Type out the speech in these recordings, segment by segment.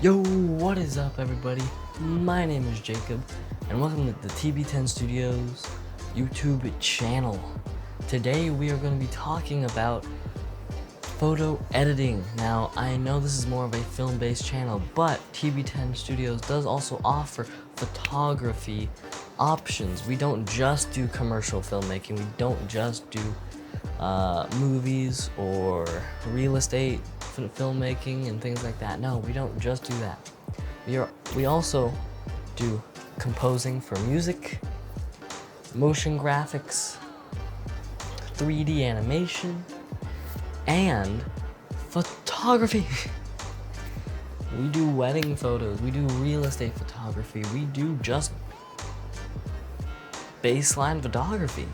Yo, what is up everybody? My name is Jacob and welcome to the TB10 Studios YouTube channel. Today we are going to be talking about photo editing. Now I know this is more of a film-based channel, but TB10 Studios does also offer photography options. We don't just do commercial filmmaking, we don't just do movies or real estate filmmaking and things like that. No, we don't just do that. We also do composing for music, motion graphics, 3D animation, and photography. We do wedding photos, we do real estate photography, we do just baseline photography.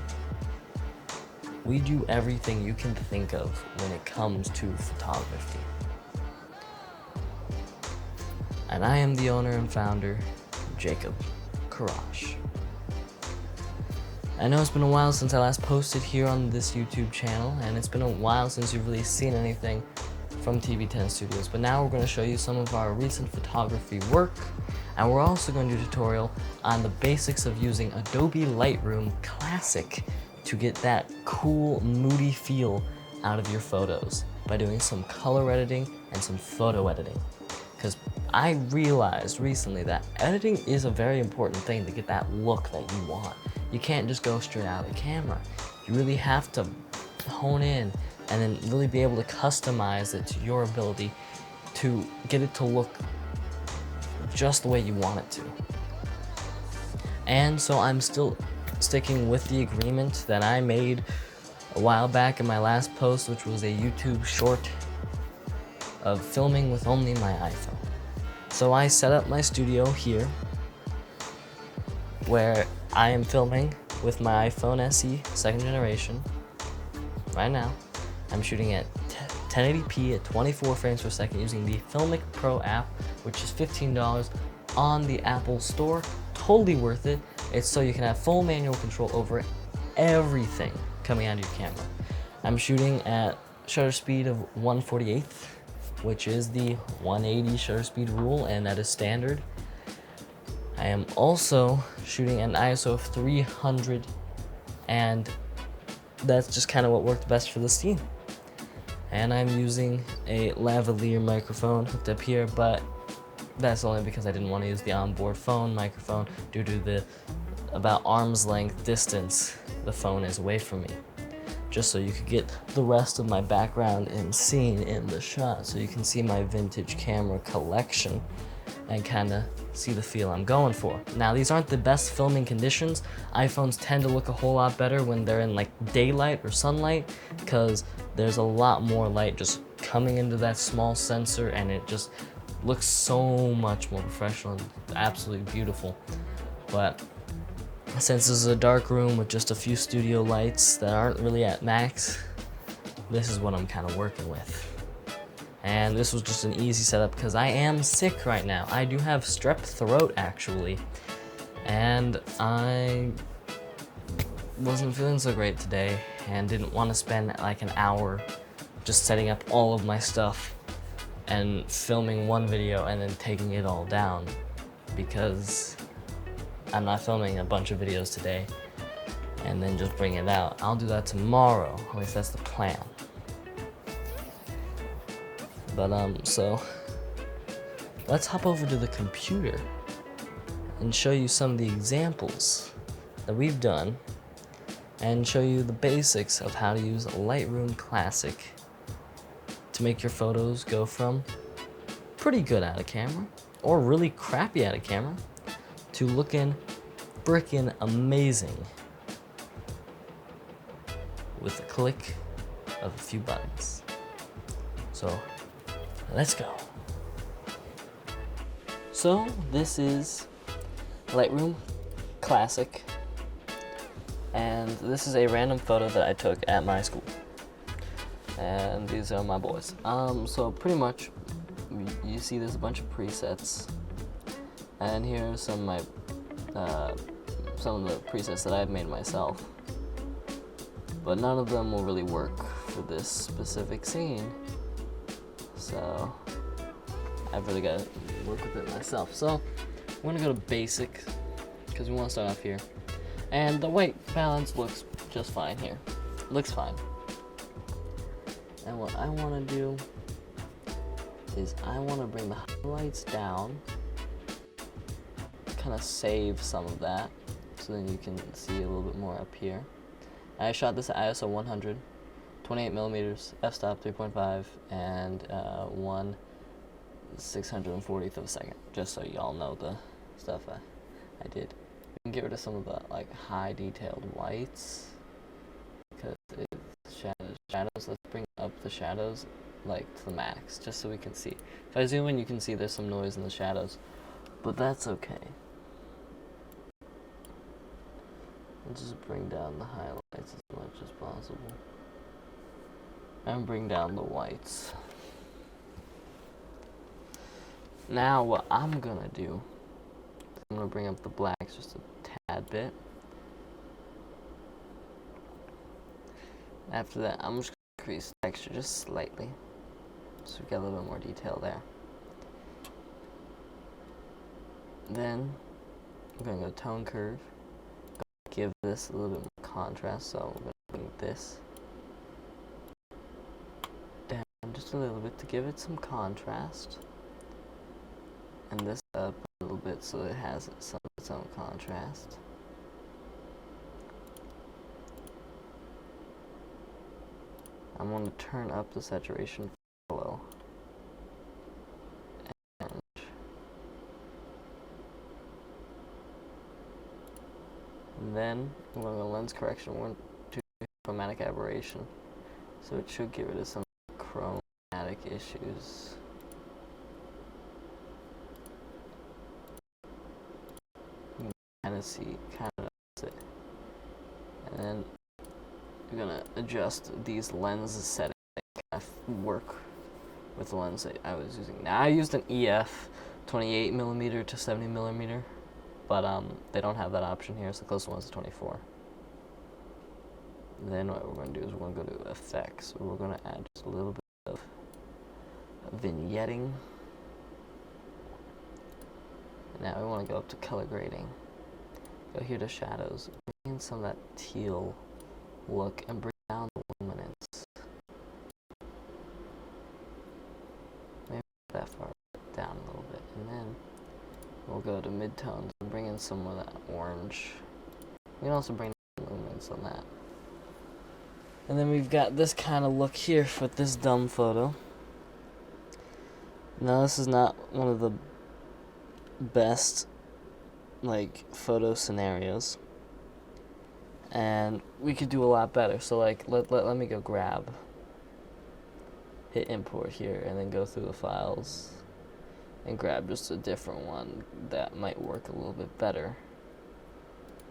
We do everything you can think of when it comes to photography. And I am the owner and founder, Jacob Karash. I know it's been a while since I last posted here on this YouTube channel, and it's been a while since you've really seen anything from TB10 Studios, but now we're going to show you some of our recent photography work, and we're also going to do a tutorial on the basics of using Adobe Lightroom Classic to get that cool, moody feel out of your photos by doing some color editing and some photo editing. Because I realized recently that editing is a very important thing to get that look that you want. You can't just go straight out of the camera. You really have to hone in and then really be able to customize it to your ability to get it to look just the way you want it to. And so I'm still sticking with the agreement that I made a while back in my last post, which was a YouTube short of filming with only my iPhone. So I set up my studio here where I am filming with my iPhone SE 2nd generation. Right now I'm shooting at 1080p at 24 frames per second using the Filmic Pro app, which is $15 on the Apple Store. Totally worth it. It's so you can have full manual control over everything coming out of your camera. I'm shooting at shutter speed of 1/48th, which is the 180 shutter speed rule, and that is standard. I am also shooting at an ISO of 300, and that's just kind of what worked best for the scene. And I'm using a lavalier microphone hooked up here, but that's only because I didn't want to use the onboard phone microphone due to the about arm's length distance the phone is away from me. Just so you could get the rest of my background and scene in the shot, so you can see my vintage camera collection and kind of see the feel I'm going for. Now, these aren't the best filming conditions. iPhones tend to look a whole lot better when they're in like daylight or sunlight, because there's a lot more light just coming into that small sensor, and it just looks so much more professional and absolutely beautiful. But since this is a dark room with just a few studio lights that aren't really at max, this is what I'm kind of working with. And this was just an easy setup because I am sick right now. I do have strep throat actually, and I wasn't feeling so great today and didn't want to spend like an hour just setting up all of my stuff and filming one video and then taking it all down, because I'm not filming a bunch of videos today and then just bring it out. I'll do that tomorrow, at least that's the plan. But so let's hop over to the computer and show you some of the examples that we've done and show you the basics of how to use Lightroom Classic to make your photos go from pretty good out of camera or really crappy out of camera to looking frickin' amazing with a click of a few buttons. So let's go. So this is Lightroom Classic, and this is a random photo that I took at my school, and these are my boys. So pretty much you see there's a bunch of presets, and here are some of the presets that I've made myself, but none of them will really work for this specific scene. So I've really got to work with it myself. So we're gonna go to basic because we want to start off here, and the white balance looks just fine here. Looks fine. And what I want to do is I want to bring the highlights down, kind of save some of that, so then you can see a little bit more up here. I shot this at ISO 100, 28 millimeters, f-stop 3.5, and 1/640th of a second, just so y'all know the stuff I did. We can get rid of some of the like high detailed whites, because it's shadows. Let's bring up the shadows like to the max, just so we can see. If I zoom in, you can see there's some noise in the shadows, but that's okay. I'll just bring down the highlights as much as possible, and bring down the whites. Now what I'm gonna do, I'm gonna bring up the blacks just a tad bit. After that, I'm just gonna increase texture just slightly, so we get a little bit more detail there. Then I'm gonna go tone curve, give this a little bit more contrast, so we're gonna bring this down just a little bit to give it some contrast, and this up a little bit so it has some of its own contrast. I'm going to turn up the saturation below, and then I'm going to go lens correction. We're going to do chromatic aberration, so it should get rid of some chromatic issues. You can kind of see, kind of it, and then we're gonna adjust these lens settings that kind of work with the lens that I was using. Now I used an EF 28 millimeter to 70 millimeter, but they don't have that option here, so the closest one is 24. And then what we're gonna do is we're gonna go to effects. So we're gonna add just a little bit of vignetting. And now we want to go up to color grading. Go here to shadows, bring in some of that teal look, and bring down the luminance. Maybe that far down a little bit, and then we'll go to midtones and bring in some of that orange. We can also bring down the luminance on that. And then we've got this kind of look here with this dumb photo. Now this is not one of the best like photo scenarios, and we could do a lot better. So like let me go grab, hit import here, and then go through the files and grab just a different one that might work a little bit better.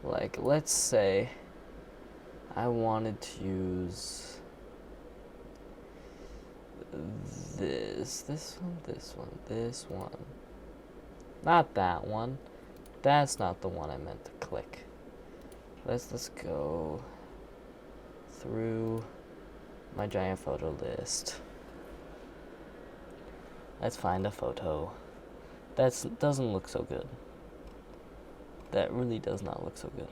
Like let's say I wanted to use this one, not that one. That's not the one I meant to click. Let's go through my giant photo list. Let's find a photo that doesn't look so good. That really does not look so good.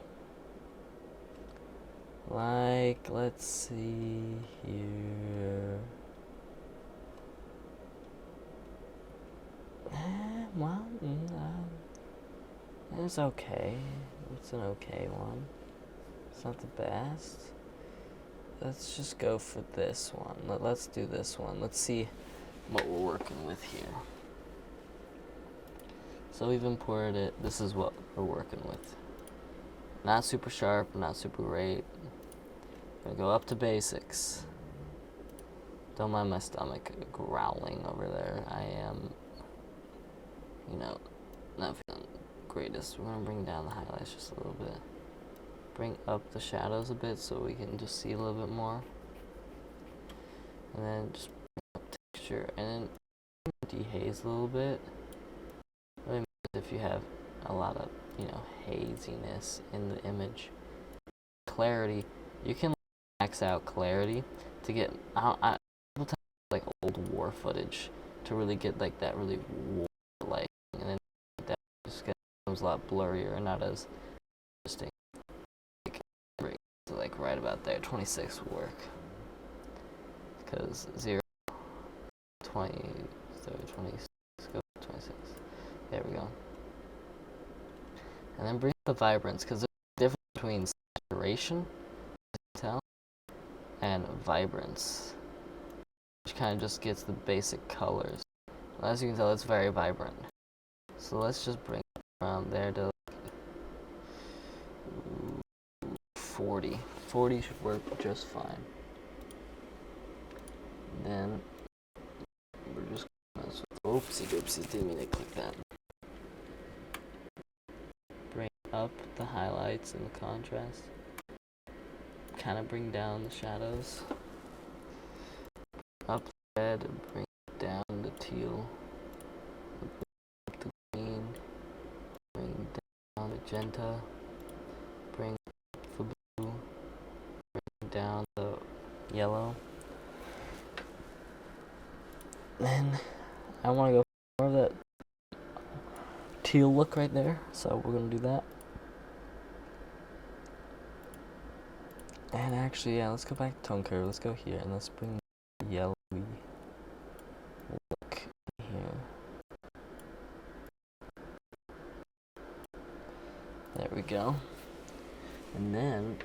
Like, let's see here. Well, it's okay. It's an okay one. It's not the best. Let's just go for this one. Let's do this one. Let's see what we're working with here. So we've imported it. This is what we're working with. Not super sharp, not super great. Gonna go up to basics. Don't mind my stomach growling over there. I am, not feeling greatest. We're gonna bring down the highlights just a little bit. Bring up the shadows a bit so we can just see a little bit more. And then just bring up texture, and then dehaze a little bit. Really matters if you have a lot of, haziness in the image. Clarity, you can max out clarity to get like old war footage to really get like that really warm light, and then that just becomes a lot blurrier and not as interesting. So like right about there, 26 will work, because 0, 20, 30, 26, go 26. There we go. And then bring up the vibrance, because there's a difference between saturation, tell, and vibrance, which kind of just gets the basic colors. Well, as you can tell, it's very vibrant. So let's just bring it from there to 40. 40 should work just fine. Then we're just gonna, oopsie doopsie, didn't mean to click that. Bring up the highlights and the contrast. Kind of bring down the shadows. Up the red and bring down the teal. Bring up the green. Bring down magenta. Bring up the blue. Bring down the yellow. Then I want to go for more of that teal look right there, so we're going to do that. And actually, yeah, let's go back to tone curve. Let's go here and let's bring the yellowy look here. There we go. And then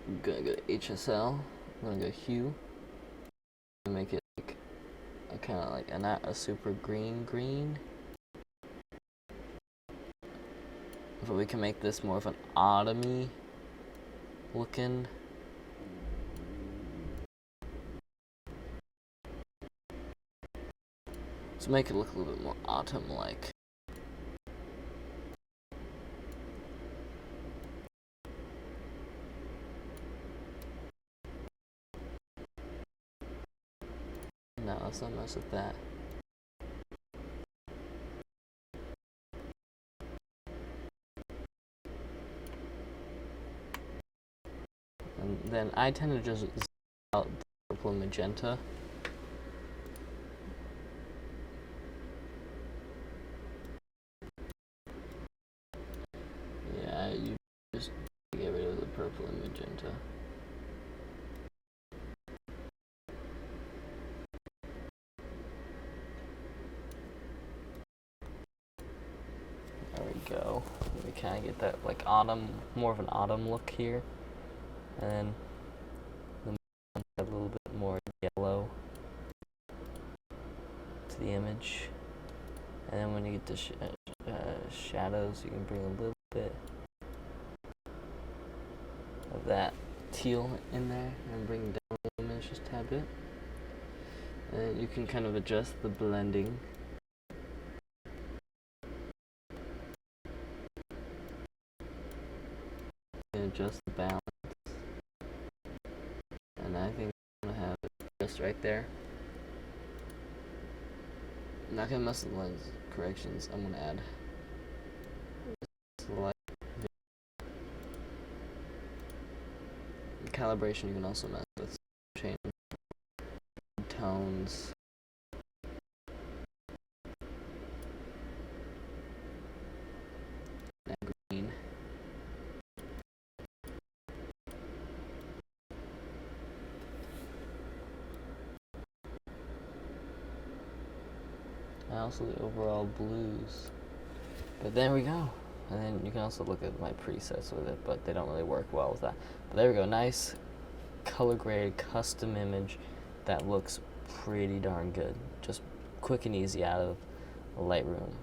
I'm gonna go to HSL. I'm gonna go hue. And make it like a kind of like not a super green, but we can make this more of an autumny looking. To make it look a little bit more autumn-like. No, let's not mess with that. And then I tend to just zero out the purple and magenta. Yeah, you just get rid of the purple and magenta. There we go. We kind of get that like autumn, more of an autumn look here. And then a little bit more yellow to the image. And then when you get to shadows, you can bring a little bit of that teal in there and bring down the image just a tad bit. And then you can kind of adjust the blending. And adjust the balance. And I think I'm gonna have it just right there. I'm not gonna mess with lens corrections. I'm gonna add slight calibration. You can also mess with, change tones. And green. And also the overall blues. But there we go. And then you can also look at my presets with it, but they don't really work well with that. But there we go. Nice color grade custom image that looks pretty darn good. Just quick and easy out of Lightroom.